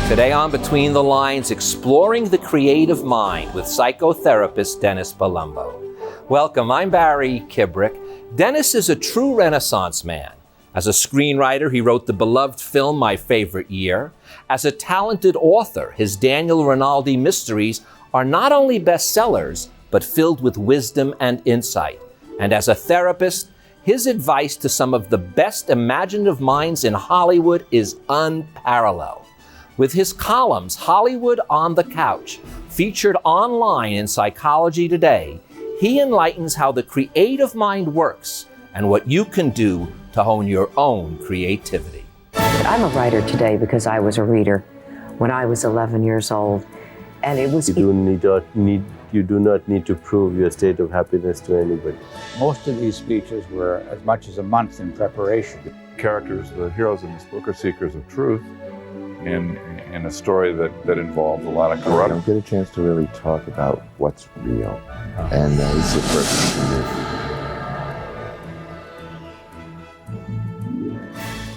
Today on Between the Lines, exploring the creative mind with psychotherapist Dennis Palumbo. Welcome, I'm Barry Kibrick. Dennis is a true Renaissance man. As a screenwriter, he wrote the beloved film My Favorite Year. As a talented author, his Daniel Rinaldi mysteries are not only bestsellers, but filled with wisdom and insight. And as a therapist, his advice to some of the best imaginative minds in Hollywood is unparalleled. With his columns, Hollywood on the Couch, featured online in Psychology Today, he enlightens how the creative mind works and what you can do to hone your own creativity. I'm a writer today because I was a reader when I was 11 years old, and it was... You do not need to prove your state of happiness to anybody. Most of these speeches were as much as a month in preparation. Characters, the heroes in this book, are seekers of truth in a story that involves a lot of I corruption. don't get a chance to really talk about what's real, and it's the purpose for me.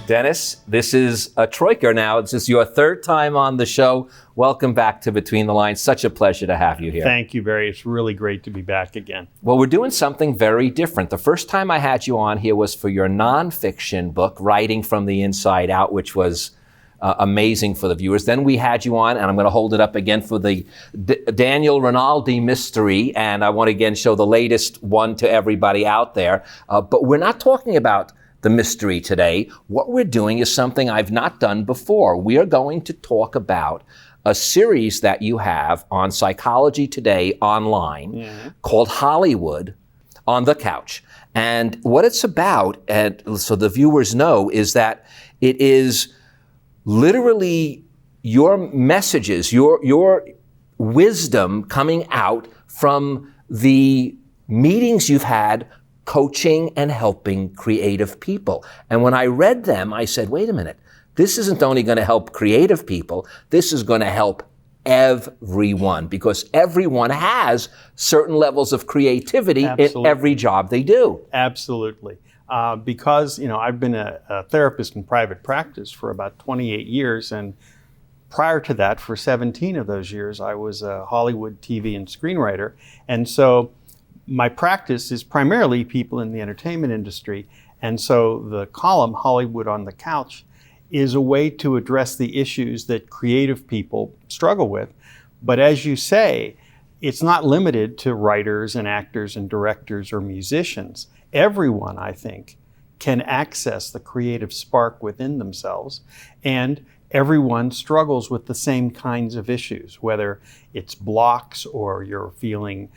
Dennis, this is a troika now. This is your third time on the show. Welcome back to Between the Lines. Such a pleasure to have you here. Thank you, Barry. It's really great to be back again. Well, we're doing something very different. The first time I had you on here was for your nonfiction book, Writing from the Inside Out, which was amazing for the viewers. Then we had you on, and I'm going to hold it up again for the Daniel Rinaldi mystery, and I want to again show the latest one to everybody out there. But we're not talking about the mystery today. What we're doing is something I've not done before. We are going to talk about a series that you have on Psychology Today online called Hollywood on the Couch. And what it's about, and so the viewers know, is that it is literally your messages, your wisdom coming out from the meetings you've had coaching and helping creative people. And when I read them, I said, wait a minute, this isn't only going to help creative people, this is going to help everyone, because everyone has certain levels of creativity in every job they do. Absolutely. Because, I've been a therapist in private practice for about 28 years, and prior to that, for 17 of those years, I was a Hollywood TV and screenwriter. And so my practice is primarily people in the entertainment industry. And so the column, Hollywood on the Couch, is a way to address the issues that creative people struggle with. But as you say, it's not limited to writers and actors and directors or musicians. Everyone, I think, can access the creative spark within themselves, and everyone struggles with the same kinds of issues, whether it's blocks or you're feeling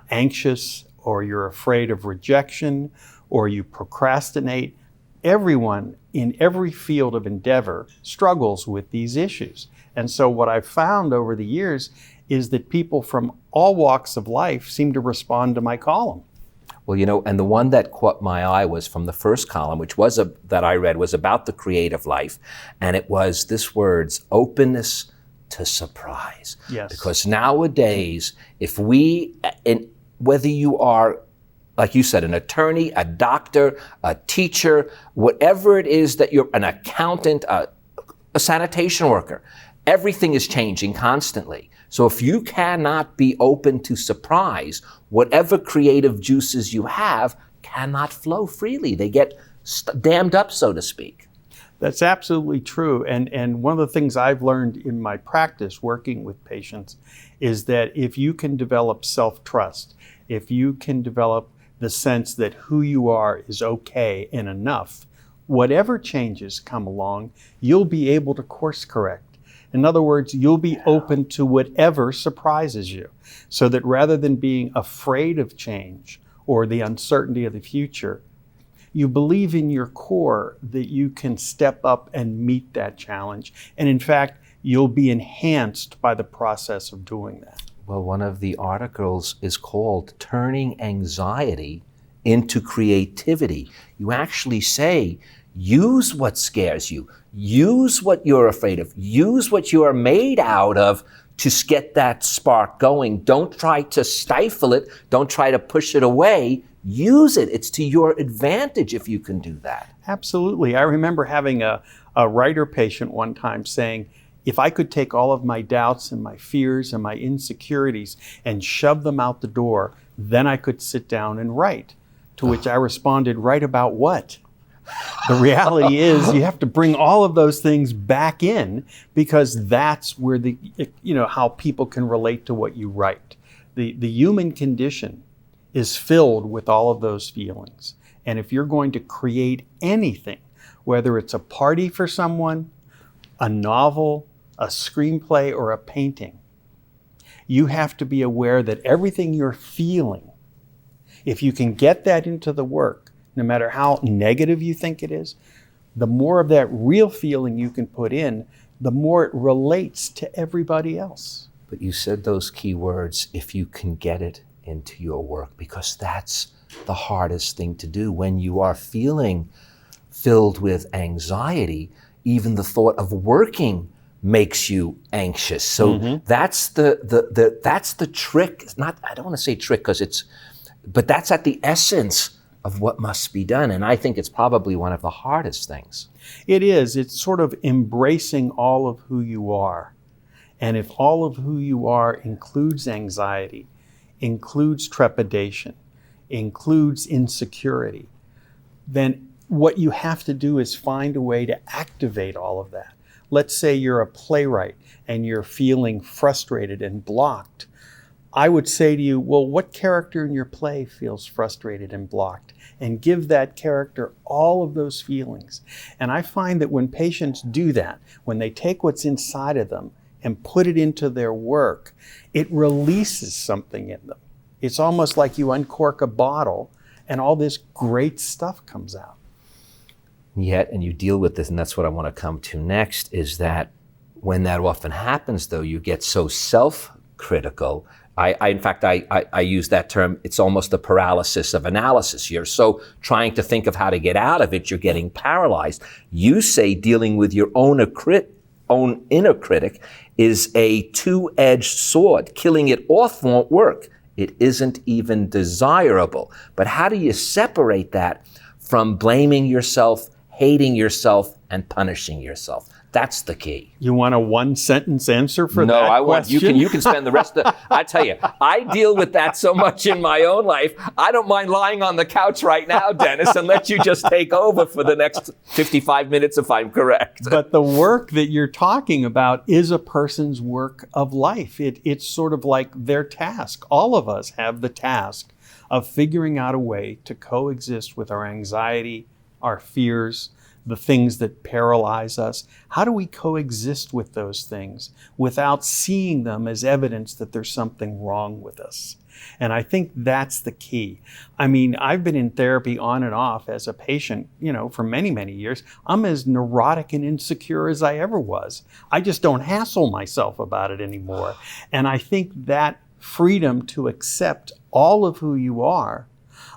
anxious or you're afraid of rejection or you procrastinate. Everyone in every field of endeavor struggles with these issues. And so what I've found over the years is that people from all walks of life seem to respond to my column. Well, and the one that caught my eye was from the first column, which was that I read, was about the creative life. And it was this words, openness to surprise. Yes. Because nowadays, whether you are, like you said, an attorney, a doctor, a teacher, whatever it is that you're, an accountant, a sanitation worker, everything is changing constantly. So if you cannot be open to surprise, whatever creative juices you have cannot flow freely. They get dammed up, so to speak. That's absolutely true. And one of the things I've learned in my practice working with patients is that if you can develop self-trust, if you can develop the sense that who you are is okay and enough, whatever changes come along, you'll be able to course correct. In other words, you'll be open to whatever surprises you, so that rather than being afraid of change or the uncertainty of the future, you believe in your core that you can step up and meet that challenge. And in fact, you'll be enhanced by the process of doing that. Well, one of the articles is called Turning Anxiety into Creativity. You actually say, use what scares you. Use what you're afraid of. Use what you are made out of to get that spark going. Don't try to stifle it. Don't try to push it away. Use it. It's to your advantage if you can do that. Absolutely. I remember having a writer patient one time saying, If I could take all of my doubts and my fears and my insecurities and shove them out the door, then I could sit down and write. To which I responded, write about what? The reality is you have to bring all of those things back in, because that's where how people can relate to what you write. The human condition is filled with all of those feelings. And if you're going to create anything, whether it's a party for someone, a novel, a screenplay, or a painting, you have to be aware that everything you're feeling, if you can get that into the work, no matter how negative you think it is, the more of that real feeling you can put in, the more it relates to everybody else. But you said those key words, if you can get it into your work, because that's the hardest thing to do. When you are feeling filled with anxiety, even the thought of working makes you anxious. So that's the trick. It's not, I don't want to say trick but that's at the essence of what must be done. And I think it's probably one of the hardest things. It is. It's sort of embracing all of who you are. And if all of who you are includes anxiety, includes trepidation, includes insecurity, then what you have to do is find a way to activate all of that. Let's say you're a playwright and you're feeling frustrated and blocked. I would say to you, well, what character in your play feels frustrated and blocked? And give that character all of those feelings. And I find that when patients do that, when they take what's inside of them and put it into their work, it releases something in them. It's almost like you uncork a bottle and all this great stuff comes out. Yet, and you deal with this, and that's what I want to come to next, is that when that often happens, though, you get so self-critical. In fact, I use that term, it's almost a paralysis of analysis. You're so trying to think of how to get out of it, you're getting paralyzed. You say dealing with your own inner critic is a two-edged sword. Killing it off won't work. It isn't even desirable. But how do you separate that from blaming yourself, hating yourself, and punishing yourself? That's the key. You want a one-sentence answer for that No, I want question? you can spend the rest of I tell you, I deal with that so much in my own life. I don't mind lying on the couch right now, Dennis, and let you just take over for the next 55 minutes if I'm correct. But the work that you're talking about is a person's work of life. It's sort of like their task. All of us have the task of figuring out a way to coexist with our anxiety, our fears, the things that paralyze us. How do we coexist with those things without seeing them as evidence that there's something wrong with us? And I think that's the key. I mean, I've been in therapy on and off as a patient, for many, many years. I'm as neurotic and insecure as I ever was. I just don't hassle myself about it anymore. And I think that freedom to accept all of who you are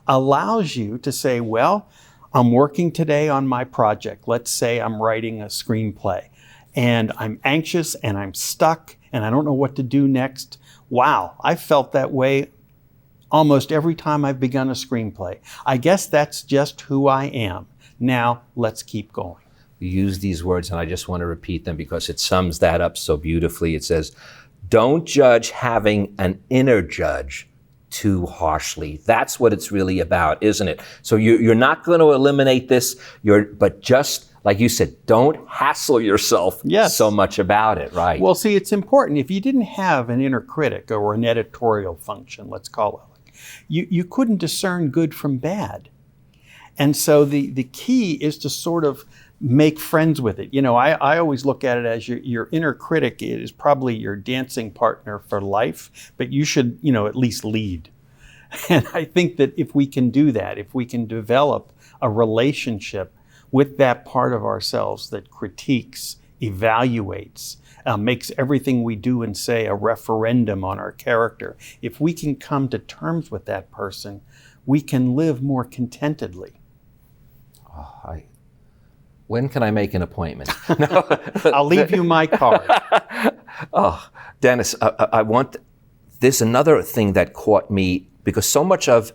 allows you to say, well, I'm working today on my project. Let's say I'm writing a screenplay and I'm anxious and I'm stuck and I don't know what to do next. Wow, I felt that way almost every time I've begun a screenplay. I guess that's just who I am. Now, let's keep going. You use these words and I just want to repeat them because it sums that up so beautifully. It says, don't judge having an inner judge too harshly. That's what it's really about, isn't it? So you're not going to eliminate this, but just like you said, don't hassle yourself so much about it, right? Well, see, it's important. If you didn't have an inner critic or an editorial function, let's call it, you couldn't discern good from bad. And so the key is to sort of make friends with it. I always look at it as your inner critic is probably your dancing partner for life, but you should, at least lead. And I think that if we can do that, if we can develop a relationship with that part of ourselves that critiques, evaluates, makes everything we do and say a referendum on our character, if we can come to terms with that person, we can live more contentedly. When can I make an appointment? I'll leave you my card. Oh, Dennis, there's another thing that caught me, because so much of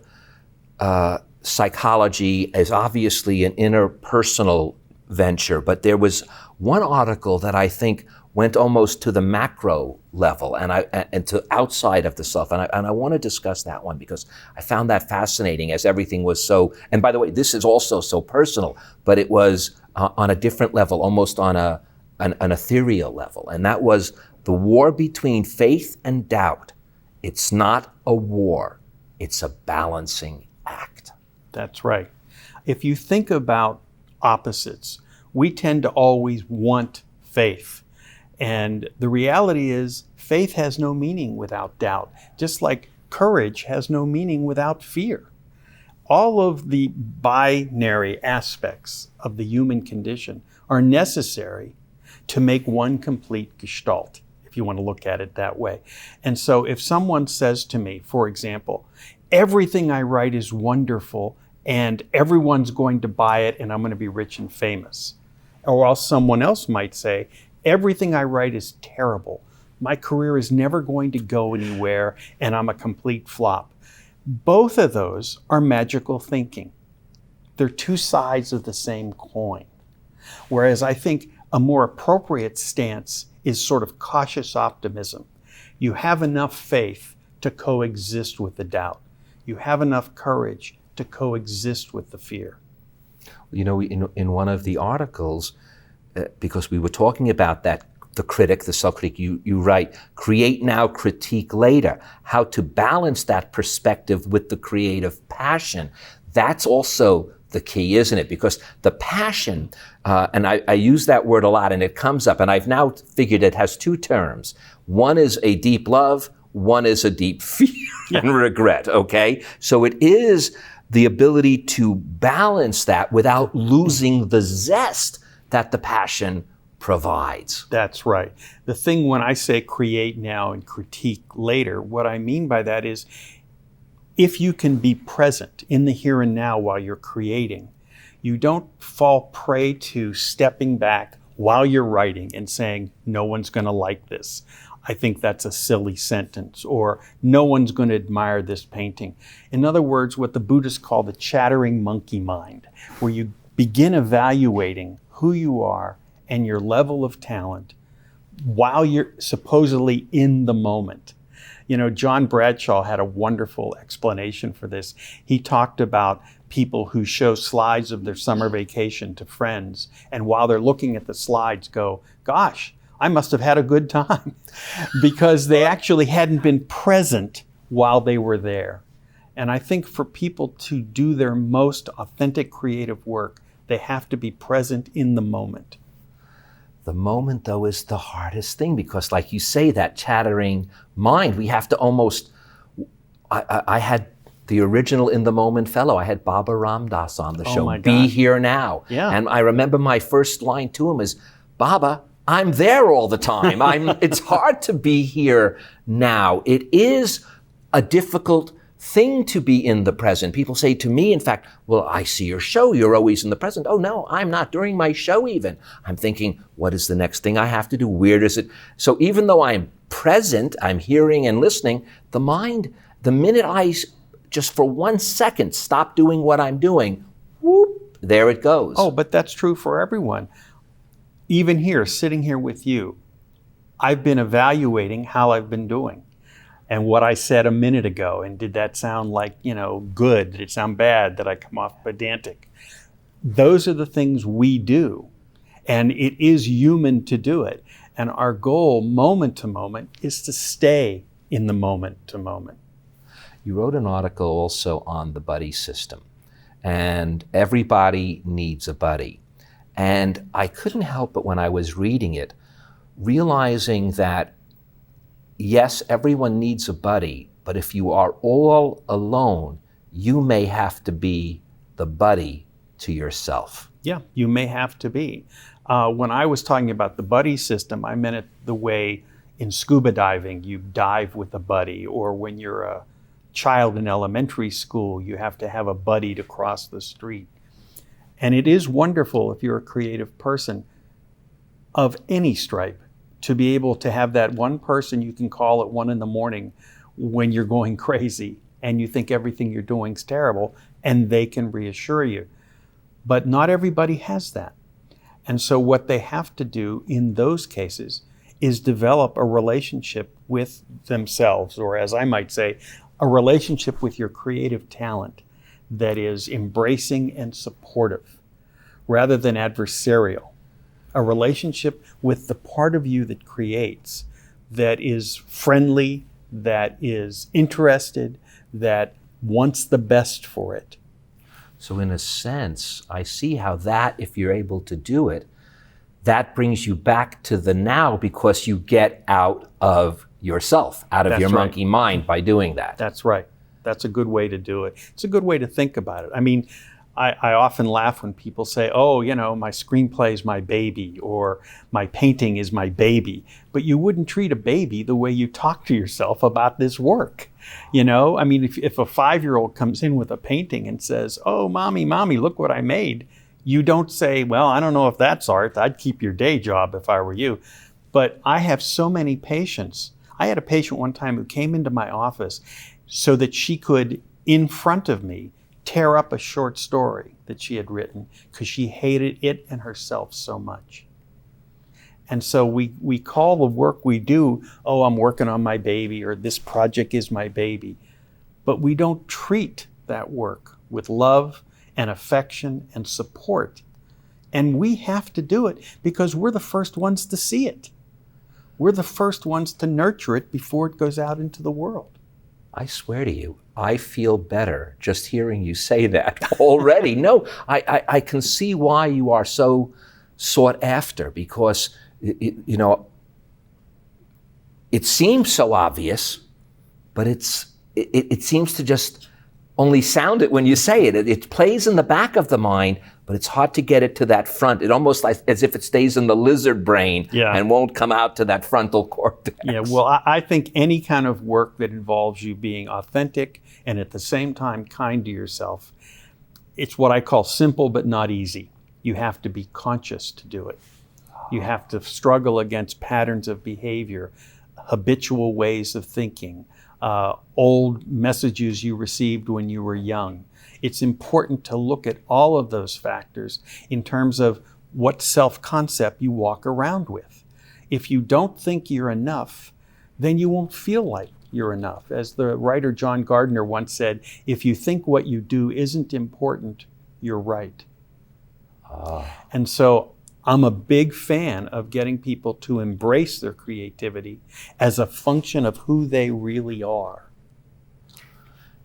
psychology is obviously an interpersonal venture, but there was one article that I think went almost to the macro level and to outside of the self. And I want to discuss that one because I found that fascinating, as everything was so, and by the way, this is also so personal, but it was on a different level, almost on an ethereal level. And that was the war between faith and doubt. It's not a war, it's a balancing act. That's right. If you think about opposites, we tend to always want faith. And the reality is, faith has no meaning without doubt, just like courage has no meaning without fear. All of the binary aspects of the human condition are necessary to make one complete gestalt, if you want to look at it that way. And so if someone says to me, for example, everything I write is wonderful and everyone's going to buy it and I'm going to be rich and famous. Or else someone else might say, everything I write is terrible. My career is never going to go anywhere and I'm a complete flop. Both of those are magical thinking. They're two sides of the same coin. Whereas I think a more appropriate stance is sort of cautious optimism. You have enough faith to coexist with the doubt. You have enough courage to coexist with the fear. You know, in one of the articles, because we were talking about that, the critic, the self-critic, you write, create now, critique later. How to balance that perspective with the creative passion. That's also the key, isn't it? Because the passion, and I use that word a lot and it comes up, and I've now figured it has two terms. One is a deep love, one is a deep fear and regret, okay? So it is the ability to balance that without losing the zest that the passion provides. That's right. The thing when I say create now and critique later, what I mean by that is if you can be present in the here and now while you're creating, you don't fall prey to stepping back while you're writing and saying, no one's going to like this. I think that's a silly sentence, or no one's going to admire this painting. In other words, what the Buddhists call the chattering monkey mind, where you begin evaluating who you are and your level of talent while you're supposedly in the moment. You know, John Bradshaw had a wonderful explanation for this. He talked about people who show slides of their summer vacation to friends, and while they're looking at the slides go, gosh, I must have had a good time, because they actually hadn't been present while they were there. And I think for people to do their most authentic creative work, they have to be present in the moment. The moment, though, is the hardest thing because, like you say, that chattering mind, we have to almost... I had the original In the Moment fellow. I had Baba Ram Dass on the show. My God. Be here now. Yeah. And I remember my first line to him is, Baba, I'm there all the time. It's hard to be here now. It is a difficult thing to be in the present. People say to me, in fact, well, I see your show. You're always in the present. Oh, no, I'm not during my show even. I'm thinking, what is the next thing I have to do? Where does it? So even though I'm present, I'm hearing and listening, the mind, the minute I just for 1 second stop doing what I'm doing, whoop, there it goes. Oh, but that's true for everyone. Even here, sitting here with you, I've been evaluating how I've been doing and what I said a minute ago. And did that sound like, good? Did it sound bad? Did I come off pedantic? Those are the things we do. And it is human to do it. And our goal, moment to moment, is to stay in the moment to moment. You wrote an article also on the buddy system. And everybody needs a buddy. And I couldn't help but when I was reading it, realizing that, yes, everyone needs a buddy, but if you are all alone, you may have to be the buddy to yourself. Yeah, you may have to be. When I was talking about the buddy system, I meant it the way in scuba diving, you dive with a buddy, or when you're a child in elementary school, you have to have a buddy to cross the street. And it is wonderful if you're a creative person of any stripe to be able to have that one person you can call at 1 a.m. when you're going crazy and you think everything you're doing is terrible, and they can reassure you. But not everybody has that. And so what they have to do in those cases is develop a relationship with themselves, or as I might say, a relationship with your creative talent that is embracing and supportive rather than adversarial. A relationship with the part of you that creates, that is friendly, that is interested, that wants the best for it. So in a sense, I see how that, if you're able to do it, that brings you back to the now because you get out of yourself, out of That's your right. monkey mind by doing that. That's right. That's a good way to do it. It's a good way to think about it. I mean, I often laugh when people say, oh, you know, my screenplay is my baby, or my painting is my baby. But you wouldn't treat a baby the way you talk to yourself about this work. You know, I mean, if a 5-year-old comes in with a painting and says, oh, mommy, look what I made, you don't say, well, I don't know if that's art. I'd keep your day job if I were you. But I have so many patients. I had a patient one time who came into my office so that she could, in front of me, tear up a short story that she had written because she hated it and herself so much. And so we call the work we do, oh, I'm working on my baby, or this project is my baby. But we don't treat that work with love and affection and support. And we have to do it because we're the first ones to see it. We're the first ones to nurture it before it goes out into the world. I swear to you, I feel better just hearing you say that already. No, I can see why you are so sought after, because, you know, it seems so obvious, but it seems to just only sound it when you say it. It plays in the back of the mind, but it's hard to get it to that front. It almost like as if it stays in the lizard brain and won't come out to that frontal cortex. Yeah, well, I think any kind of work that involves you being authentic and at the same time kind to yourself, it's what I call simple but not easy. You have to be conscious to do it. You have to struggle against patterns of behavior, habitual ways of thinking, old messages you received when you were young. It's important to look at all of those factors in terms of what self-concept you walk around with. If you don't think you're enough, then you won't feel like you're enough. As the writer John Gardner once said, if you think what you do isn't important, you're right. And so I'm a big fan of getting people to embrace their creativity as a function of who they really are.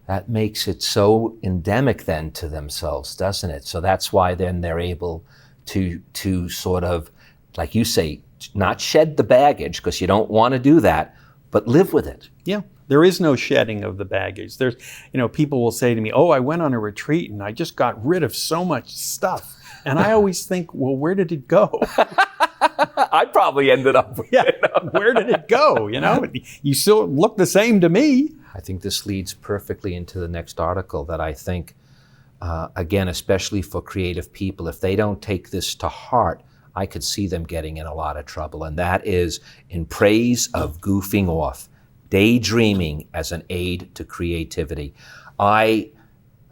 That makes it so endemic then to themselves, doesn't it? So that's why then they're able to sort of, like you say, not shed the baggage, because you don't want to do that, but live with it. Yeah, there is no shedding of the baggage. There's, you know, people will say to me, oh, I went on a retreat and I just got rid of so much stuff. And I always think, well, where did it go? I probably ended up with it. Where did it go? You know, you still look the same to me. I think this leads perfectly into the next article that I think, again, especially for creative people, if they don't take this to heart, I could see them getting in a lot of trouble. And that is in praise of goofing off, daydreaming as an aid to creativity. I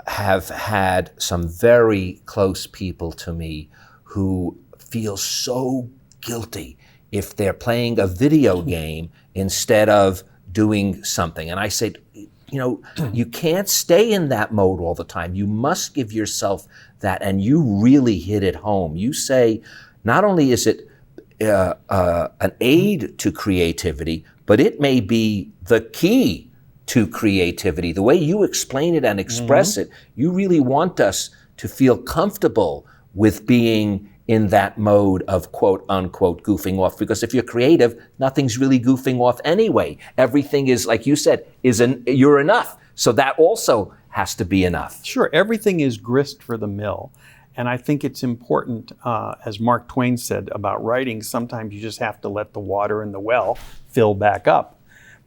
have had some very close people to me who feel so guilty if they're playing a video game instead of doing something. And I said, you know, you can't stay in that mode all the time. You must give yourself that. And you really hit it home. You say, not only is it an aid to creativity, but it may be the key to creativity. The way you explain it and express it, you really want us to feel comfortable with being in that mode of quote unquote goofing off. Because if you're creative, nothing's really goofing off anyway. Everything is, like you said, you're enough. So that also has to be enough. Sure, everything is grist for the mill. And I think it's important, as Mark Twain said about writing, sometimes you just have to let the water in the well fill back up.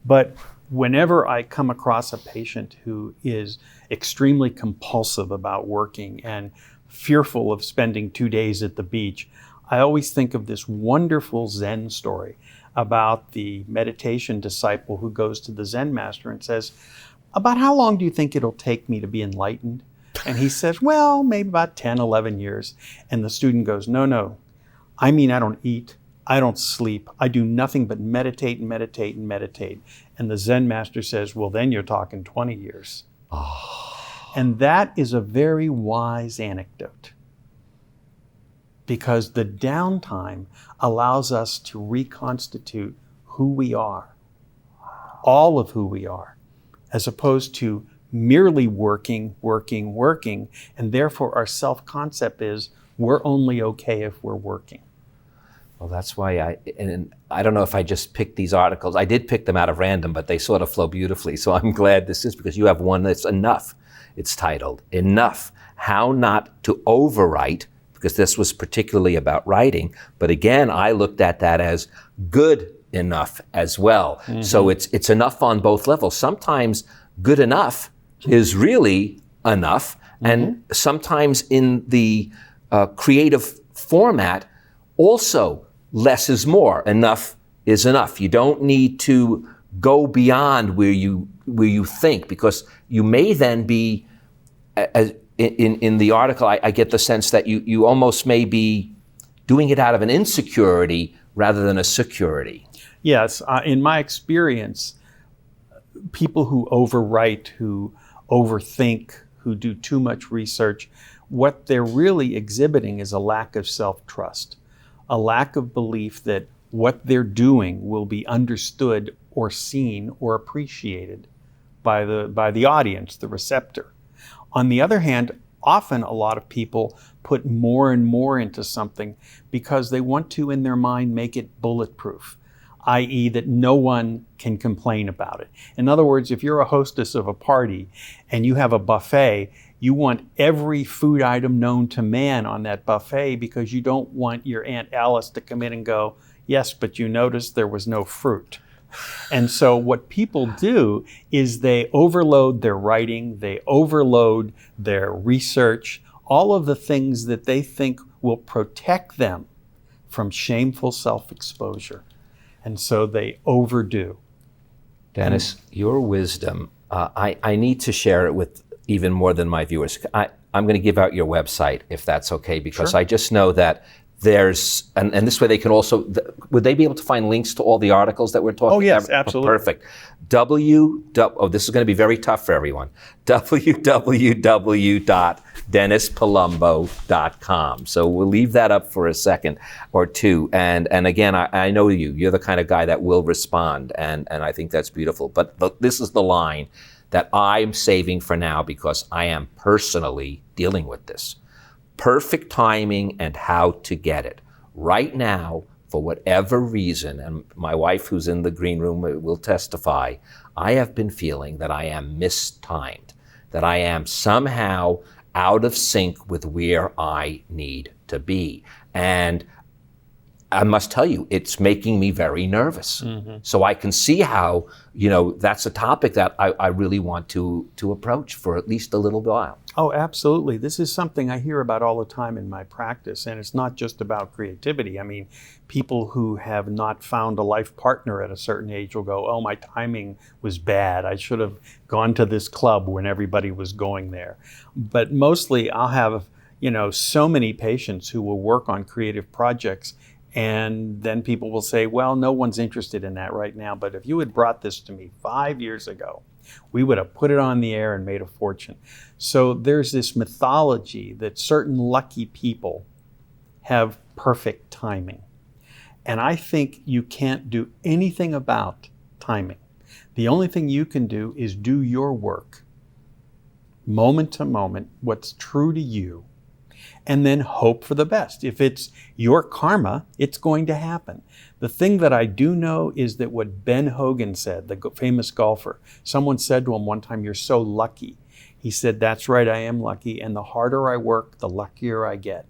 But whenever I come across a patient who is extremely compulsive about working and fearful of spending 2 days at the beach, I always think of this wonderful Zen story about the meditation disciple who goes to the Zen master and says, about how long do you think it'll take me to be enlightened? And he says, well, maybe about 10, 11 years. And the student goes, no, I mean, I don't eat, I don't sleep. I do nothing but meditate and meditate and meditate. And the Zen master says, well, then you're talking 20 years. And that is a very wise anecdote, because the downtime allows us to reconstitute who we are, all of who we are, as opposed to merely working, and therefore our self-concept is we're only okay if we're working. Well, that's why and I don't know if I just picked these articles. I did pick them out of random, but they sort of flow beautifully. So I'm glad this is, because you have one that's enough. It's titled, Enough, How Not to Overwrite, because this was particularly about writing. But again, I looked at that as good enough as well. Mm-hmm. So it's enough on both levels. Sometimes good enough is really enough. Mm-hmm. And sometimes in the creative format, also less is more. Enough is enough. You don't need to go beyond where you think, because you may then be, in the article, I get the sense that you almost may be doing it out of an insecurity rather than a security. Yes, in my experience, people who overwrite, who overthink, who do too much research, what they're really exhibiting is a lack of self-trust, a lack of belief that what they're doing will be understood or seen or appreciated by the audience, the receptor. On the other hand, often a lot of people put more and more into something because they want to, in their mind, make it bulletproof, i.e. that no one can complain about it. In other words, if you're a hostess of a party and you have a buffet, you want every food item known to man on that buffet because you don't want your Aunt Alice to come in and go, yes, but you noticed there was no fruit. And so what people do is they overload their writing, they overload their research, all of the things that they think will protect them from shameful self-exposure. And so they overdo. Dennis, your wisdom, I need to share it with even more than my viewers. I'm going to give out your website, if that's okay, because Sure. I just know that there's, and this way they can also, would they be able to find links to all the articles that we're talking about? Oh, yes, absolutely. Perfect. This is going to be very tough for everyone. www.dennispalumbo.com. So we'll leave that up for a second or two. And again, I know you're the kind of guy that will respond, and I think that's beautiful. But this is the line that I'm saving for now because I am personally dealing with this. Perfect timing and how to get it. Right now, for whatever reason, and my wife who's in the green room will testify, I have been feeling that I am mistimed, that I am somehow out of sync with where I need to be. And I must tell you, it's making me very nervous. Mm-hmm. So I can see how, that's a topic that I really want to approach for at least a little while. Oh, absolutely. This is something I hear about all the time in my practice, and it's not just about creativity. I mean, people who have not found a life partner at a certain age will go, oh, my timing was bad. I should have gone to this club when everybody was going there. But mostly I'll have, so many patients who will work on creative projects, and then people will say, well, no one's interested in that right now, but if you had brought this to me 5 years ago, we would have put it on the air and made a fortune. So there's this mythology that certain lucky people have perfect timing. And I think you can't do anything about timing. The only thing you can do is do your work, moment to moment, what's true to you, and then hope for the best. If it's your karma, it's going to happen. The thing that I do know is that what Ben Hogan said, the famous golfer, someone said to him one time, you're so lucky. He said, that's right, I am lucky, and the harder I work, the luckier I get.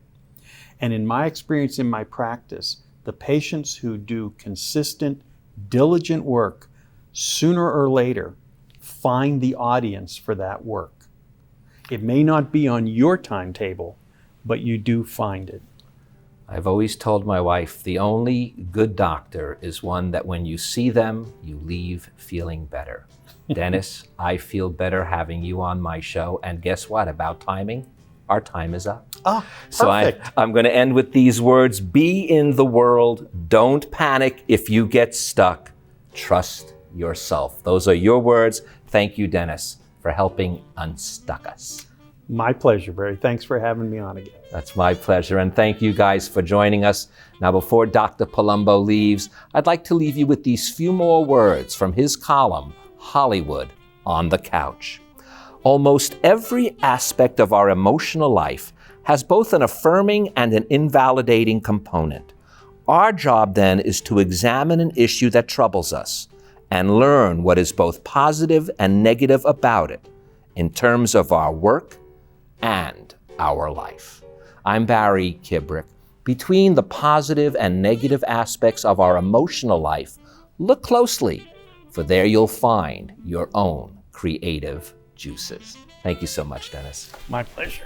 And in my experience, in my practice, the patients who do consistent, diligent work, sooner or later, find the audience for that work. It may not be on your timetable, but you do find it. I've always told my wife, the only good doctor is one that when you see them, you leave feeling better. Dennis, I feel better having you on my show. And guess what about timing? our time is up. Oh, So perfect. I'm going to end with these words. Be in the world. Don't panic if you get stuck. Trust yourself. Those are your words. Thank you, Dennis, for helping unstuck us. My pleasure, Barry. Thanks for having me on again. That's my pleasure. And thank you guys for joining us. Now, before Dr. Palumbo leaves, I'd like to leave you with these few more words from his column, Hollywood on the Couch. Almost every aspect of our emotional life has both an affirming and an invalidating component. Our job then is to examine an issue that troubles us and learn what is both positive and negative about it in terms of our work and our life. I'm Barry Kibrick. Between the positive and negative aspects of our emotional life, look closely, for there you'll find your own creative juices. Thank you so much, Dennis. My pleasure.